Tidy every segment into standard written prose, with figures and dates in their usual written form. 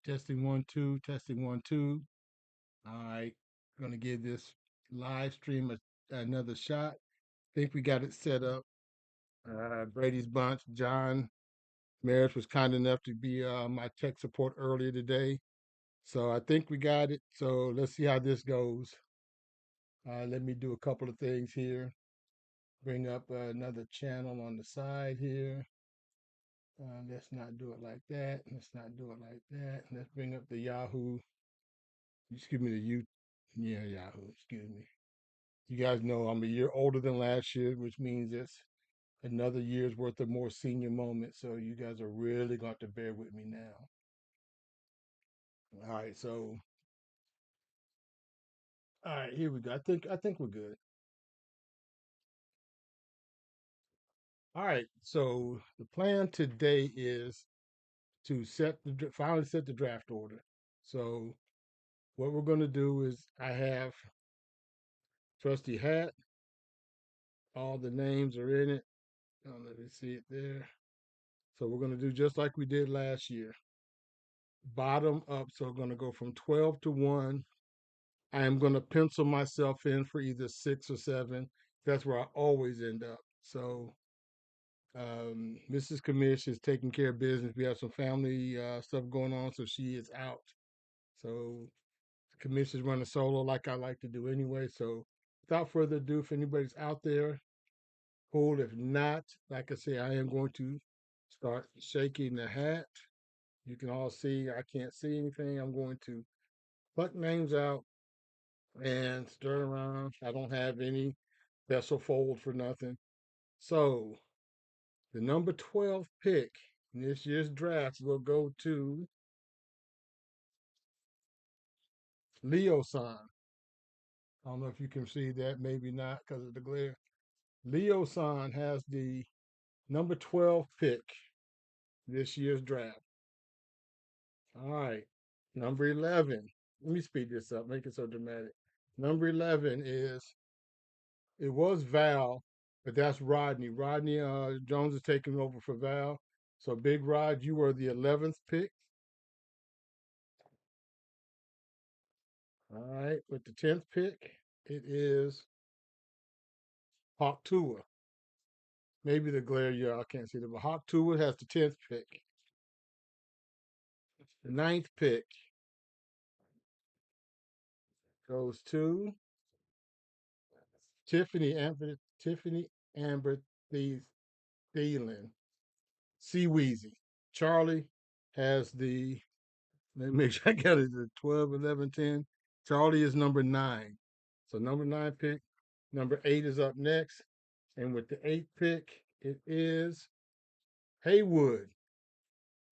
Testing one, two, testing one, two. All right, gonna give this live stream another shot. Think we got it set up. Brady's Bunch, John Maris was kind enough to be my tech support earlier today. So I think we got it. So let's see how this goes. Let me do a couple of things here. Bring up another channel on the side here. Let's not do it like that. Let's not do it like that. Let's bring up the Yahoo. Excuse me, the yeah, Yahoo. Excuse me. You guys know I'm a year older than last year, which means it's another year's worth of more senior moments. So you guys are really going to bear with me now. All right, so all right, here we go. I think we're good. All right, so the plan today is to finally set the draft order. So what we're going to do is I have Trusty Hat. All the names are in it. Let me see it there. So we're going to do just like we did last year, bottom up. So we're going to go from 12 to 1. I am going to pencil myself in for either 6 or 7. That's where I always end up. So Mrs. Commish is taking care of business. We have some family stuff going on, so she is out. So Commish is running solo like I like to do anyway. So without further ado, if anybody's out there, cool. If not, like I say, I am going to start shaking the hat. You can all see I can't see anything. I'm going to pluck names out and stir around. I don't have any vessel fold for nothing. So the number 12 pick in this year's draft will go to Leo San. I don't know if you can see that, maybe not because of the glare. Leo San has the number 12 pick this year's draft. All right. Number 11. Let me speed this up, make it so dramatic. Number 11 is, it was Val, but that's Rodney. Rodney Jones is taking over for Val. So, Big Rod, you were the 11th pick. All right. With the 10th pick, it is Hawk Tua. Maybe the glare, yeah, I can't see that, but Hawk Tua has the 10th pick. The ninth pick goes to Tiffany Amber Thielen. Seaweezy. Charlie has the, let me make sure I got it, the 12, 11, 10. Charlie is number 9. So number 9 pick. Number 8 is up next. And with the 8th pick, it is Haywood.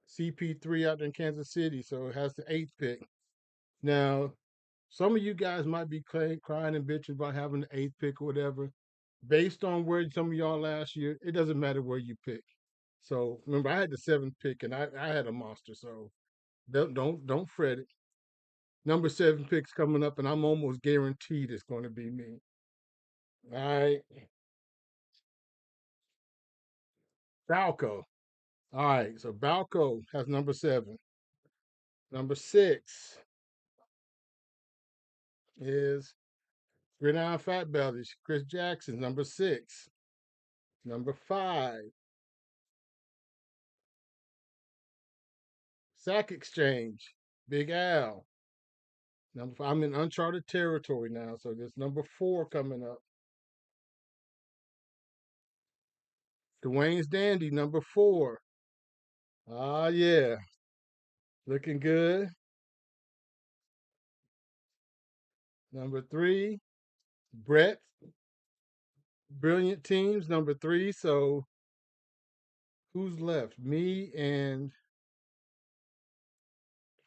CP3 out in Kansas City. So it has the 8th pick. Now, some of you guys might be crying and bitching about having the 8th pick or whatever. Based on where some of y'all last year, it doesn't matter where you pick. So remember, I had the 7th pick and I had a monster. So don't fret it. Number 7 picks coming up, and I'm almost guaranteed it's going to be me. All right, Balco. All right, so Balco has number 7. Number 6 is Gridiron Fat Bellies, Chris Jackson. Number 6. Number 5, Sack Exchange, Big Al. Number 5, I'm in uncharted territory now, so there's number 4 coming up. Dwayne's Dandy, number 4. Ah, yeah, looking good. Number 3, Brett, Brilliant Teams, number 3. So who's left? Me and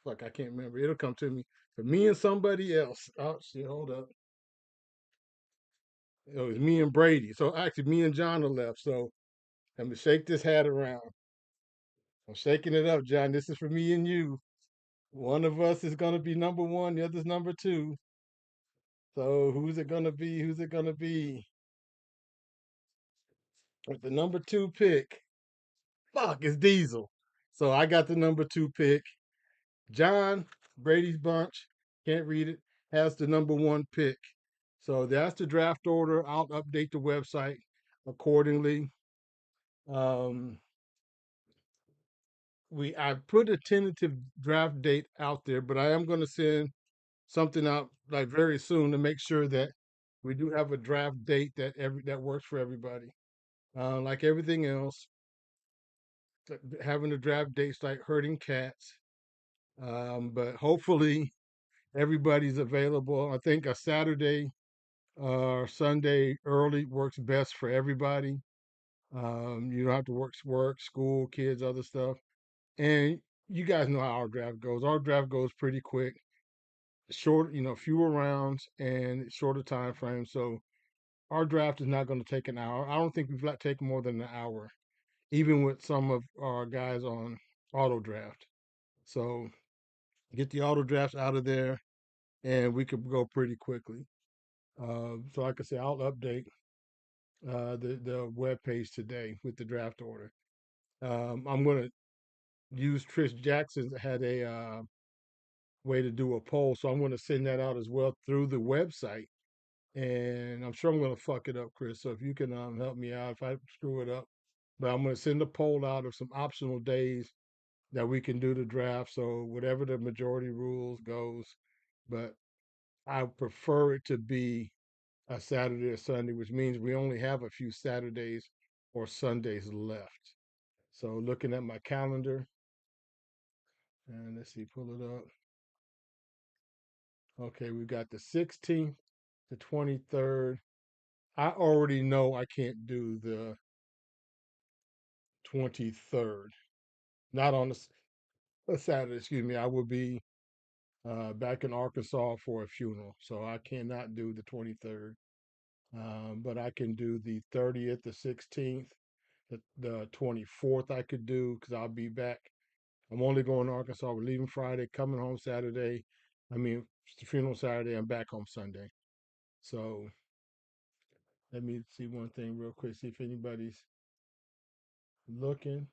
fuck, I can't remember. It'll come to me. But me and somebody else. Oh shit, hold up. It was me and Brady. So actually, me and John are left. So I'm gonna shake this hat around. I'm shaking it up, John. This is for me and you. One of us is gonna be number 1. The other's number 2. So who's it gonna be? Who's it gonna be? With the number 2 pick, fuck, it's Diesel. So I got the number 2 pick. John, Brady's Bunch, can't read it, has the number one pick. So that's the draft order. I'll update the website accordingly. Um, I put a tentative draft date out there, but I am going to send something out like very soon to make sure that we do have a draft date that works for everybody. Like everything else, having a draft date's like herding cats. But hopefully everybody's available. I think a Saturday or Sunday early works best for everybody. You don't have to work, school, kids, other stuff. And you guys know how our draft goes. Our draft goes pretty quick, short, fewer rounds and shorter time frame. So our draft is not going to take an hour. I don't think we've taken more than an hour, even with some of our guys on auto draft. So get the auto drafts out of there, and we could go pretty quickly. So like I say, I'll update the web page today with the draft order. I'm going to use Trish Jackson had a way to do a poll, so I'm going to send that out as well through the website. And I'm sure I'm going to fuck it up, Chris. So if you can help me out if I screw it up, but I'm going to send a poll out of some optional days that we can do the draft. So whatever the majority rules goes, but I prefer it to be a Saturday or Sunday, which means we only have a few Saturdays or Sundays left. So looking at my calendar, and let's see, pull it up. Okay, we've got the 16th, the 23rd. I already know I can't do the 23rd. Not on a Saturday, excuse me. I will be back in Arkansas for a funeral, so I cannot do the 23rd. But I can do the 30th, the 16th, the 24th. I could do because I'll be back. I'm only going to Arkansas. We're leaving Friday, coming home Saturday. I mean, it's the funeral Saturday. I'm back home Sunday. So let me see one thing real quick. See if anybody's looking.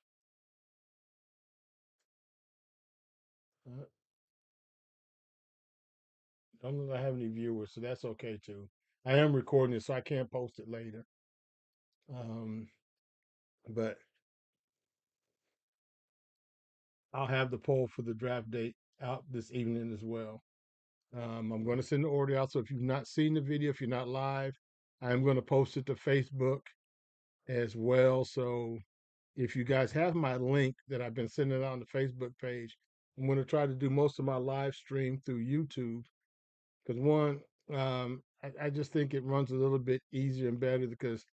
Uh, don't know if I have any viewers, so that's okay too. I am recording it, so I can't post it later. Um, but I'll have the poll for the draft date out this evening as well. I'm going to send the order out. So if you've not seen the video, if you're not live, I'm going to post it to Facebook as well. So if you guys have my link that I've been sending out on the Facebook page, I'm going to try to do most of my live stream through YouTube because one, I just think it runs a little bit easier and better because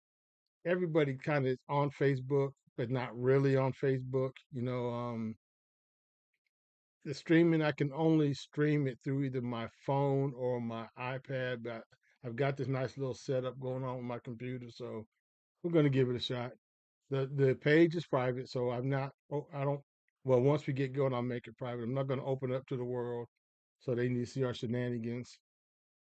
everybody kind of is on Facebook, but not really on Facebook. The streaming, I can only stream it through either my phone or my iPad, but I've got this nice little setup going on with my computer, so we're going to give it a shot. The page is private, so I'm not. Oh, I don't. Well, once we get going, I'll make it private. I'm not going to open it up to the world, so they need to see our shenanigans.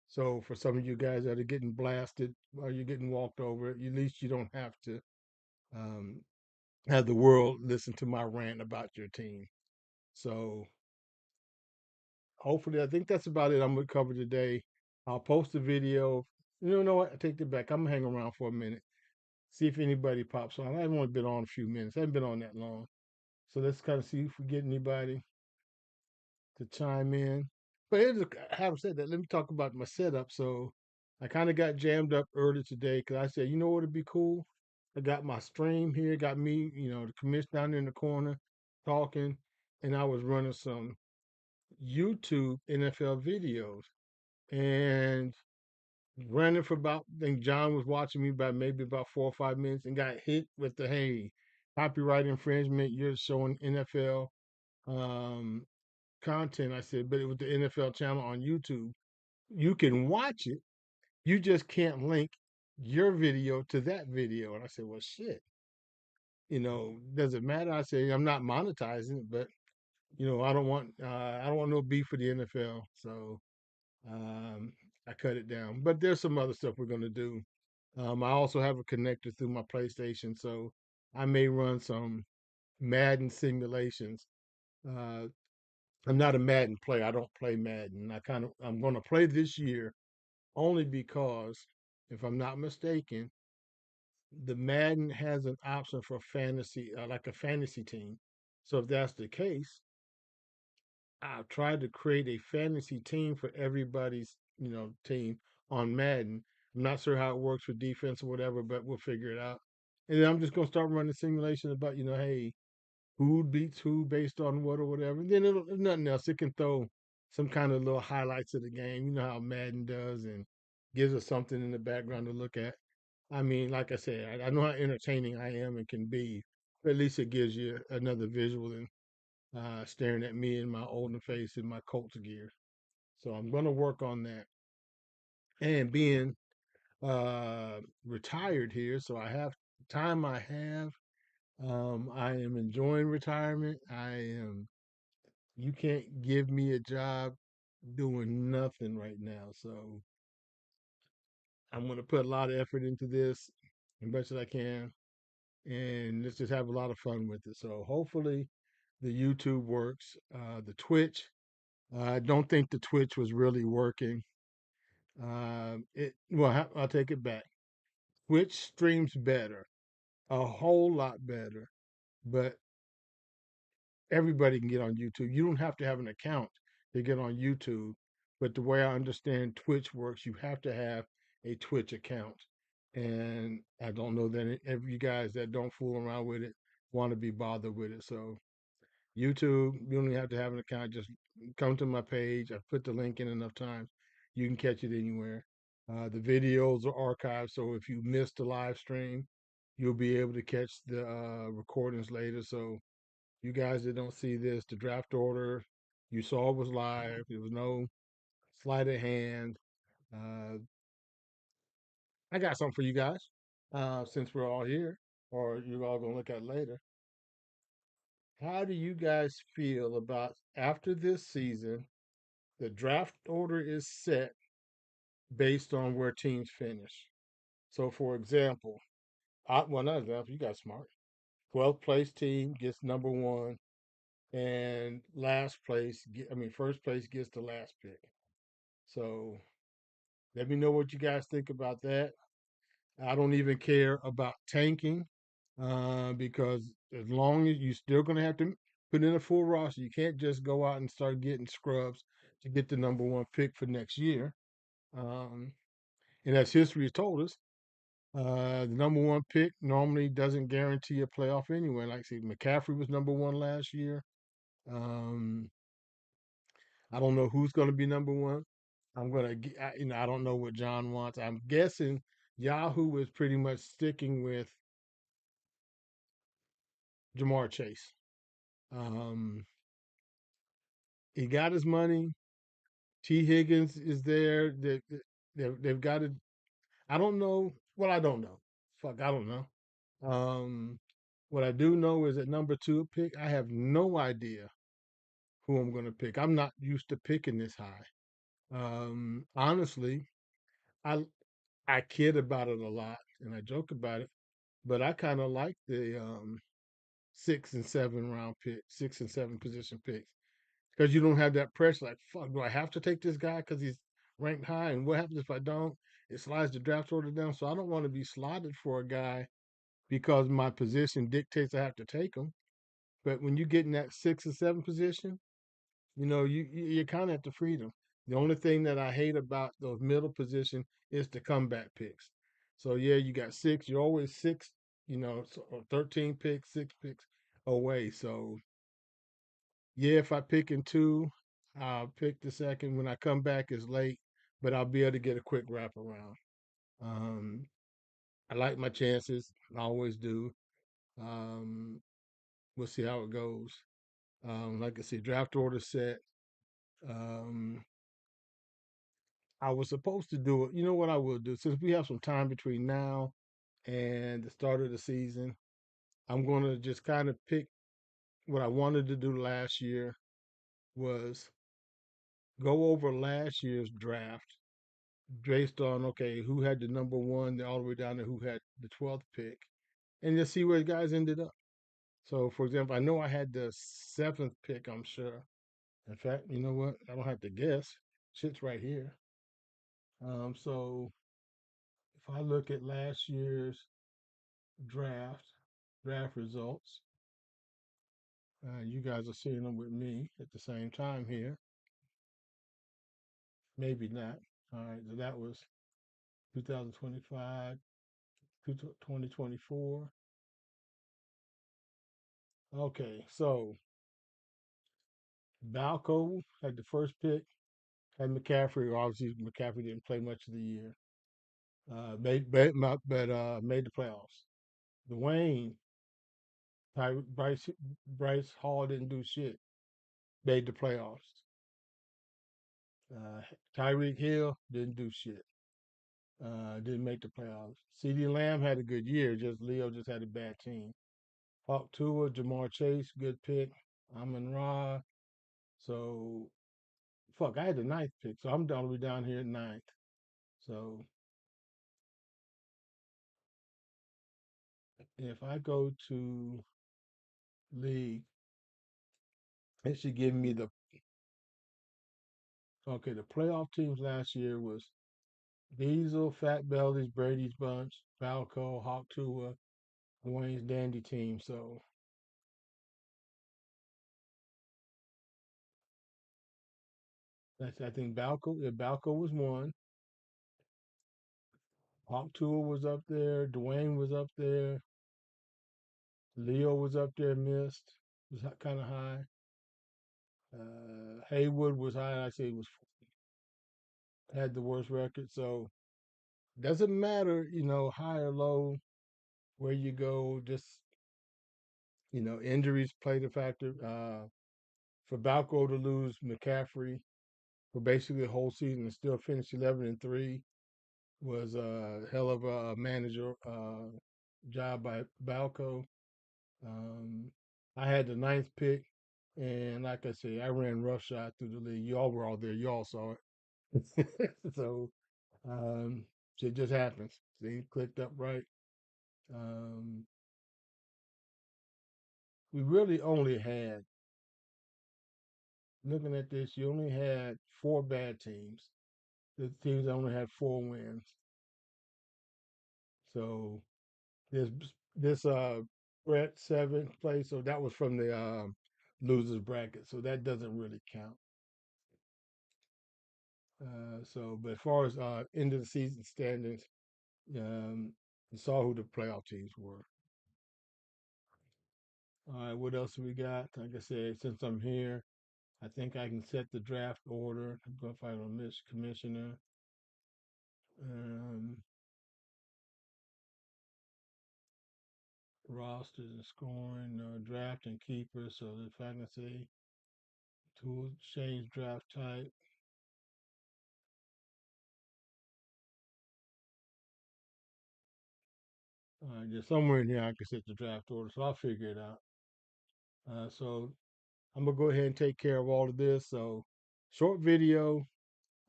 So for some of you guys that are getting blasted or you're getting walked over, at least you don't have to um, have the world listen to my rant about your team. So hopefully, I think that's about it. I'm gonna cover today. I'll post a video. You know what? I take it back. I'm gonna hang around for a minute, see if anybody pops on. I haven't only been on a few minutes. I haven't been on that long. So let's kind of see if we get anybody to chime in. But having said that, let me talk about my setup. So I kind of got jammed up early today because I said, you know what would be cool? I got my stream here, got me, the commission down there in the corner talking, and I was running some YouTube NFL videos and ran it for about, I think John was watching me by maybe about 4 or 5 minutes and got hit with the, hey, copyright infringement, you're showing NFL um, content. I said, but it was the NFL channel on YouTube. You can watch it, you just can't link your video to that video. And I said, well, shit, does it matter? I say, I'm not monetizing it, but I don't want no beef for the NFL. So um, I cut it down. But there's some other stuff we're going to do. I also have a connector through my PlayStation, so I may run some Madden simulations. Uh, I'm not a Madden player. I don't play Madden. I'm going to play this year only because, if I'm not mistaken, the Madden has an option for fantasy, like a fantasy team. So if that's the case, I've tried to create a fantasy team for everybody's, team on Madden. I'm not sure how it works for defense or whatever, but we'll figure it out. And then I'm just gonna start running simulations about, hey, who beats who based on what or whatever. And then if nothing else, it can throw some kind of little highlights of the game. You know how Madden does, and gives us something in the background to look at. I mean, like I said, I know how entertaining I am and can be, but at least it gives you another visual than staring at me in my olden face in my Colts gear. So I'm going to work on that. And being retired here, so I have time I have. I am enjoying retirement. You can't give me a job doing nothing right now. So I'm going to put a lot of effort into this as much as I can. And let's just have a lot of fun with it. So hopefully the YouTube works. The Twitch, I don't think the Twitch was really working. I'll take it back. Twitch streams better, a whole lot better, but everybody can get on YouTube. You don't have to have an account to get on YouTube. But the way I understand Twitch works, you have to have a Twitch account. And I don't know that every you guys that don't fool around with it want to be bothered with it. So YouTube, you don't even have to have an account. Just come to my page. I've put the link in enough times. You can catch it anywhere. The videos are archived, so if you missed the live stream, you'll be able to catch the recordings later. So you guys that don't see this, the draft order you saw was live. There was no sleight of hand. Uh, I got something for you guys. Since we're all here, or you're all gonna look at it later. How do you guys feel about after this season? The draft order is set based on where teams finish. So, for example, well, not example, you got smart. 12th place team gets number one, and first place gets the last pick. So, let me know what you guys think about that. I don't even care about tanking because as long as you're still going to have to put in a full roster, you can't just go out and start getting scrubs to get the number one pick for next year. Um, and as history has told us, the number one pick normally doesn't guarantee a playoff anyway. Like, see, McCaffrey was number one last year. Um, I don't know who's going to be number one. I don't know what John wants. I'm guessing Yahoo is pretty much sticking with Jamar Chase. Um, he got his money. T. Higgins is there. They've got it. I don't know. Well, I don't know. Fuck, I don't know. Um, what I do know is at number two pick, I have no idea who I'm going to pick. I'm not used to picking this high. Honestly, I I kid about it a lot and I joke about it, but I kind of like the 6 and 7 round pick, 6 and 7 position picks because you don't have that pressure. Like, fuck, do I have to take this guy because he's ranked high? And what happens if I don't? It slides the draft order down. So I don't want to be slotted for a guy because my position dictates I have to take him. But when you get in that 6 or 7 position, you're kind of at the freedom. The only thing that I hate about those middle position is the comeback picks. So yeah, you got six. You're always six, or 13 picks, 6 picks away. So yeah, if I pick in two, I'll pick the second. When I come back, it's late, but I'll be able to get a quick wraparound. Um, I like my chances. I always do. Um, we'll see how it goes. Like I said, draft order set. Um, I was supposed to do it. You know what I will do? Since we have some time between now and the start of the season, I'm going to just kind of pick what I wanted to do last year was go over last year's draft based on, okay, who had the number one all the way down to who had the 12th pick and just see where the guys ended up. So, for example, I know I had the 7th pick, I'm sure. In fact, you know what? I don't have to guess. Shit's right here. So if I look at last year's draft, draft results, you guys are seeing them with me at the same time here. Maybe not. All right, so that was 2025, 2024. Okay, so Balco had the first pick, had McCaffrey. Obviously, McCaffrey didn't play much of the year. Made the playoffs. Dwayne, Bryce Hall didn't do shit. Made the playoffs. Uh, Tyreek Hill didn't do shit. Didn't make the playoffs. CeeDee Lamb had a good year. Just Leo just had a bad team. Hawk Tua, Jamar Chase, good pick. Amon Ra. So fuck, I had the ninth pick, so I'm down. We down here at ninth. So if I go to league, it should give me the okay. The playoff teams last year was Diesel, Fat Bellies, Brady's Bunch, Balco, Hawk Tua, Dwayne's Dandy team. So that's I think Balco. Yeah, Balco was one. Hawk Tua was up there. Dwayne was up there. Leo was up there. Missed was kind of high. Haywood was high. I say he was had the worst record. So doesn't matter, high or low where you go. Just injuries played a factor. For Balco to lose McCaffrey for basically the whole season and still finish 11-3 was a hell of a manager job by Balco. Um, I had the ninth pick, and like I say, I ran roughshod through the league. Y'all were all there. Y'all saw it. So um, it just happens. See, clicked up right. Um, we really only had, looking at this, you only had four bad teams. The teams only had four wins. So this Brett seventh place, so that was from the losers bracket. So that doesn't really count. But as far as end of the season standings, you saw who the playoff teams were. All right, what else we got? Like I said, since I'm here, I think I can set the draft order. I'm going to find a Miss Commissioner. Um, Rosters and scoring, draft and keeper. So if I can say tool change draft type. There's somewhere in here I can set the draft order, so I'll figure it out. So I'm gonna go ahead and take care of all of this. So short video.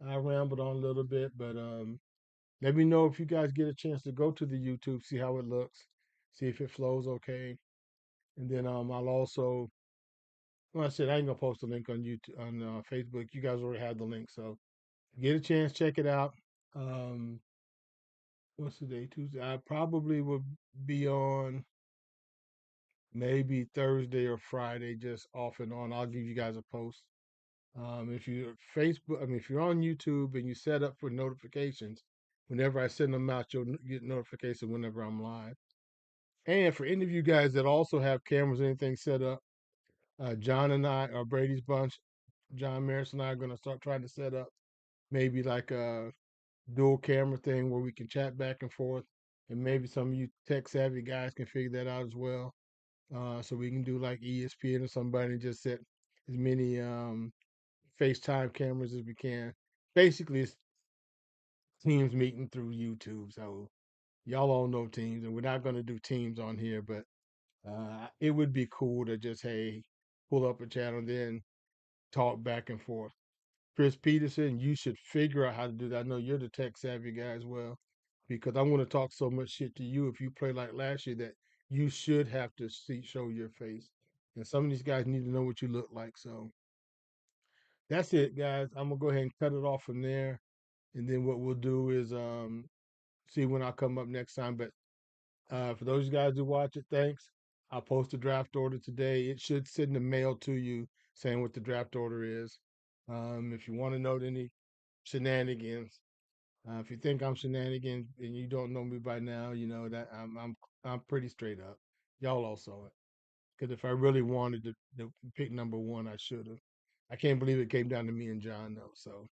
I rambled on a little bit, but let me know if you guys get a chance to go to the YouTube, see how it looks, see if it flows okay, and then I'll also. Well, I said I ain't gonna post a link on YouTube on Facebook. You guys already have the link, so get a chance, check it out. Um, what's the day? Tuesday. I probably will be on maybe Thursday or Friday, just off and on. I'll give you guys a post. If you Facebook, I mean, if you're on YouTube and you set up for notifications, whenever I send them out, you'll get notification whenever I'm live. And for any of you guys that also have cameras or anything set up, John and I, or Brady's Bunch, John Maris and I are going to start trying to set up maybe like a dual camera thing where we can chat back and forth. And maybe some of you tech savvy guys can figure that out as well. So we can do like ESPN or somebody and just set as many FaceTime cameras as we can. Basically, it's Teams meeting through YouTube. So y'all all know Teams, and we're not going to do Teams on here, but it would be cool to just hey pull up a channel and then talk back and forth. Chris Peterson, you should figure out how to do that. I know you're the tech savvy guy as well, because I want to talk so much shit to you if you play like last year that you should have to show your face. And some of these guys need to know what you look like. So that's it, guys. I'm gonna go ahead and cut it off from there, and then what we'll do is see when I come up next time. But for those guys who watch it, thanks. I'll post the draft order today. It should sit in the mail to you saying what the draft order is. If you want to know any shenanigans, if you think I'm shenanigans and you don't know me by now, you know that I'm pretty straight up. Y'all all saw it. Because if I really wanted to pick number one, I should have. I can't believe it came down to me and John though. So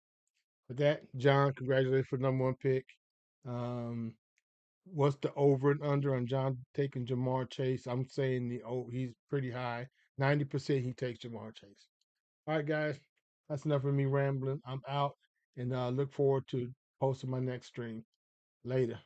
with that, John, congratulations for number one pick. Um, what's the over and under on John taking Jamar Chase? I'm saying he's pretty high. 90% he takes Jamar Chase. All right, guys, that's enough of me rambling. I'm out, and look forward to posting my next stream later.